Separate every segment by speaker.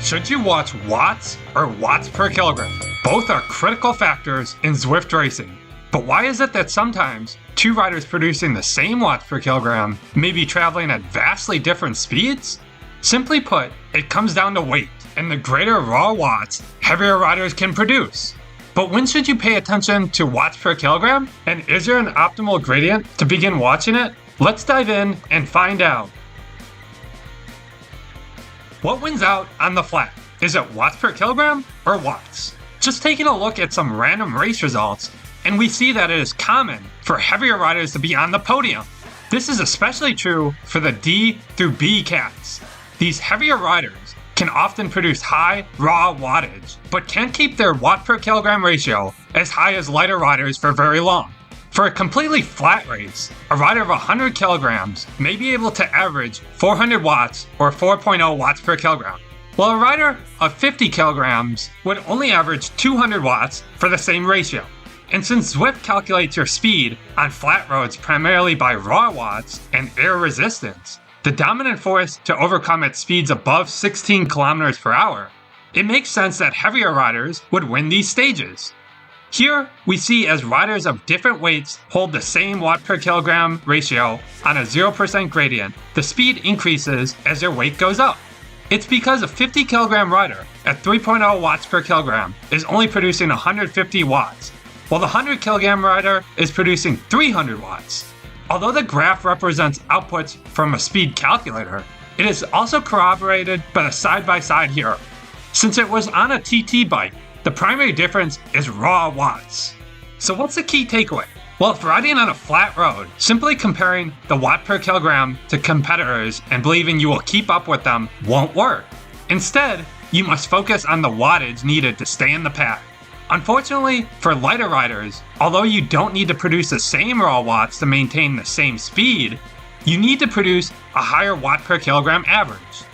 Speaker 1: Should you watch watts or watts per kilogram? Both are critical factors in Zwift racing. But why is it that sometimes two riders producing the same watts per kilogram may be traveling at vastly different speeds? Simply put, it comes down to weight, and the greater raw watts, heavier riders can produce. But when should you pay attention to watts per kilogram? And is there an optimal gradient to begin watching it? Let's dive in and find out. What wins out on the flat? Is it watts per kilogram or watts? Just taking a look at some random race results, and we see that it is common for heavier riders to be on the podium. This is especially true for the D through B cats. These heavier riders can often produce high raw wattage, but can't keep their watt per kilogram ratio as high as lighter riders for very long. For a completely flat race, a rider of 100 kilograms may be able to average 400 watts or 4.0 watts per kilogram, while a rider of 50 kilograms would only average 200 watts for the same ratio. And since Zwift calculates your speed on flat roads primarily by raw watts and air resistance, the dominant force to overcome at speeds above 16 kilometers per hour, it makes sense that heavier riders would win these stages. Here, we see as riders of different weights hold the same watt per kilogram ratio on a 0% gradient, the speed increases as their weight goes up. It's because a 50 kilogram rider at 3.0 watts per kilogram is only producing 150 watts, while the 100 kilogram rider is producing 300 watts. Although the graph represents outputs from a speed calculator, it is also corroborated by the side-by-side here. Since it was on a TT bike, the primary difference is raw watts. So what's the key takeaway? Well, if riding on a flat road, simply comparing the watt per kilogram to competitors and believing you will keep up with them won't work. Instead, you must focus on the wattage needed to stay in the pack. Unfortunately, for lighter riders, although you don't need to produce the same raw watts to maintain the same speed, you need to produce a higher watt per kilogram average.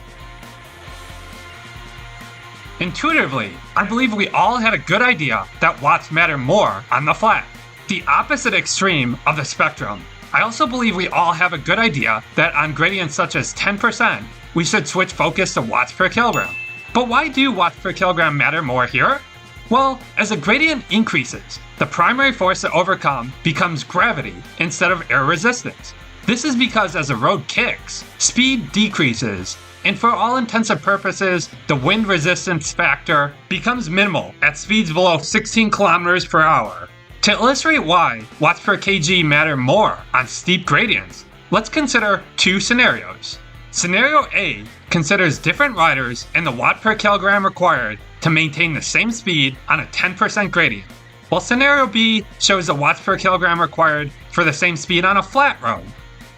Speaker 1: Intuitively, I believe we all had a good idea that watts matter more on the flat, the opposite extreme of the spectrum. I also believe we all have a good idea that on gradients such as 10%, we should switch focus to watts per kilogram. But why do watts per kilogram matter more here? Well, as the gradient increases, the primary force to overcome becomes gravity instead of air resistance. This is because as the road kicks, speed decreases, and for all intents and purposes, the wind resistance factor becomes minimal at speeds below 16 kilometers per hour. To illustrate why watts per kg matter more on steep gradients, let's consider two scenarios. Scenario A considers different riders and the watt per kilogram required to maintain the same speed on a 10% gradient, while scenario B shows the watts per kilogram required for the same speed on a flat road.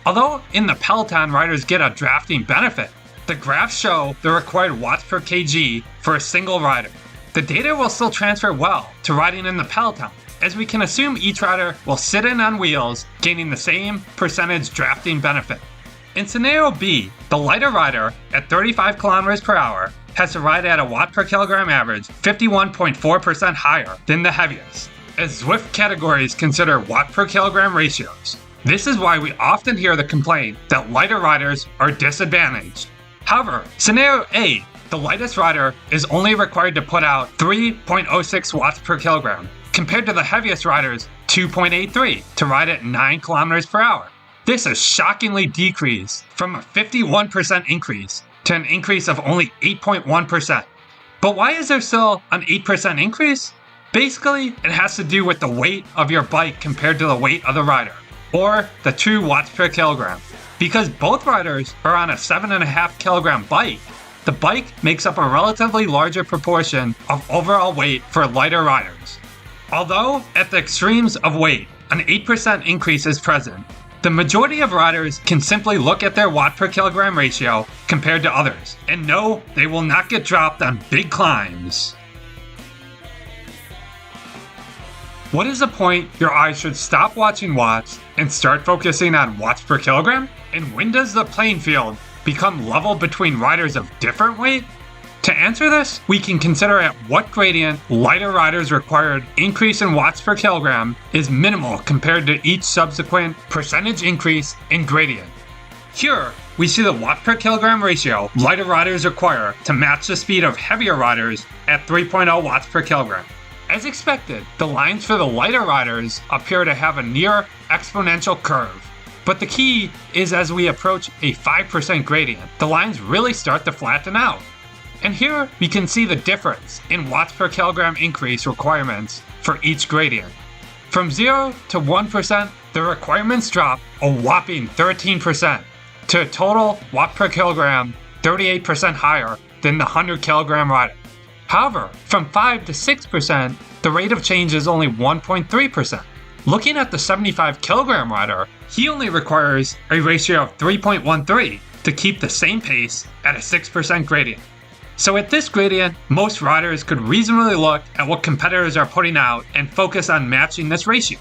Speaker 1: Although in the peloton riders get a drafting benefit, the graphs show the required watts per kg for a single rider. The data will still transfer well to riding in the peloton, as we can assume each rider will sit in on wheels, gaining the same percentage drafting benefit. In scenario B, the lighter rider at 35 kilometers per hour has to ride at a watt per kilogram average 51.4% higher than the heaviest, as Zwift categories consider watt per kilogram ratios. This is why we often hear the complaint that lighter riders are disadvantaged. However, scenario A, the lightest rider is only required to put out 3.06 watts per kilogram, compared to the heaviest rider's 2.83 to ride at 9 kilometers per hour. This is shockingly decreased from a 51% increase to an increase of only 8.1%. But why is there still an 8% increase? Basically, it has to do with the weight of your bike compared to the weight of the rider, or the true watts per kilogram. Because both riders are on a 7.5 kilogram bike, the bike makes up a relatively larger proportion of overall weight for lighter riders. Although at the extremes of weight, an 8% increase is present, the majority of riders can simply look at their watt per kilogram ratio compared to others and know they will not get dropped on big climbs. What is the point your eyes should stop watching watts and start focusing on watts per kilogram? And when does the playing field become level between riders of different weight? To answer this, we can consider at what gradient lighter riders' required increase in watts per kilogram is minimal compared to each subsequent percentage increase in gradient. Here, we see the watt per kilogram ratio lighter riders require to match the speed of heavier riders at 3.0 watts per kilogram. As expected, the lines for the lighter riders appear to have a near exponential curve. But the key is as we approach a 5% gradient, the lines really start to flatten out. And here we can see the difference in watts per kilogram increase requirements for each gradient. From 0 to 1%, the requirements drop a whopping 13% to a total watt per kilogram 38% higher than the 100 kilogram rider. However, from 5 to 6%, the rate of change is only 1.3%. Looking at the 75 kilogram rider, he only requires a ratio of 3.13 to keep the same pace at a 6% gradient. So at this gradient, most riders could reasonably look at what competitors are putting out and focus on matching this ratio.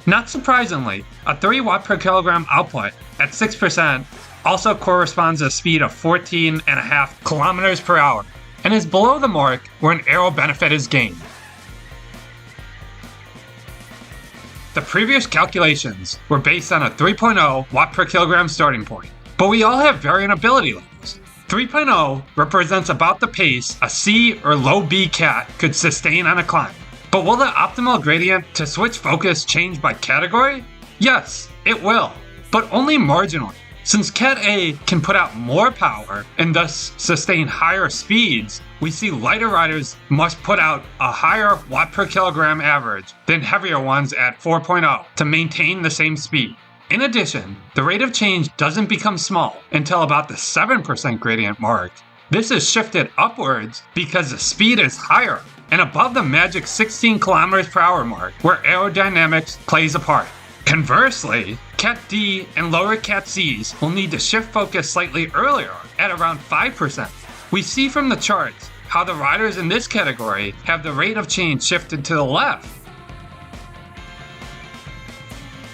Speaker 1: Not surprisingly, a 30 watt per kilogram output at 6% also corresponds to a speed of 14.5 kilometers per hour and is below the mark where an aero benefit is gained. The previous calculations were based on a 3.0 watt per kilogram starting point, but we all have varying ability levels. 3.0 represents about the pace a C or low B cat could sustain on a climb. But will the optimal gradient to switch focus change by category? Yes, it will, but only marginally. Since Cat A can put out more power and thus sustain higher speeds, we see lighter riders must put out a higher watt per kilogram average than heavier ones at 4.0 to maintain the same speed. In addition, the rate of change doesn't become small until about the 7% gradient mark. This is shifted upwards because the speed is higher and above the magic 16 kilometers per hour mark where aerodynamics plays a part. Conversely, Cat D and lower Cat Cs will need to shift focus slightly earlier at around 5%. We see from the charts how the riders in this category have the rate of change shifted to the left.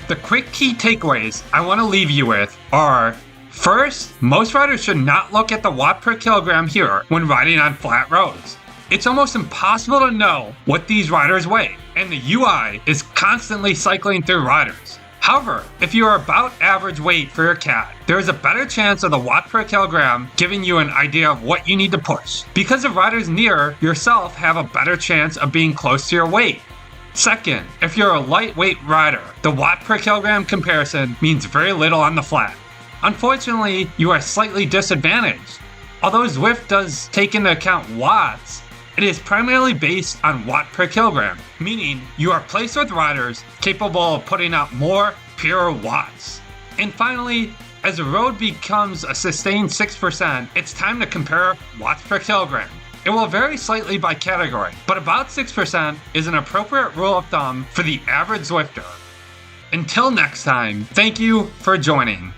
Speaker 1: The quick key takeaways I want to leave you with are: first, most riders should not look at the watt per kilogram here when riding on flat roads. It's almost impossible to know what these riders weigh, and the UI is constantly cycling through riders. However, if you are about average weight for your cat, there is a better chance of the watt per kilogram giving you an idea of what you need to push, because the riders near yourself have a better chance of being close to your weight. Second, if you're a lightweight rider, the watt per kilogram comparison means very little on the flat. Unfortunately, you are slightly disadvantaged. Although Zwift does take into account watts, it is primarily based on watt per kilogram, meaning you are placed with riders capable of putting out more pure watts. And finally, as the road becomes a sustained 6%, it's time to compare watts per kilogram. It will vary slightly by category, but about 6% is an appropriate rule of thumb for the average Zwifter. Until next time, thank you for joining.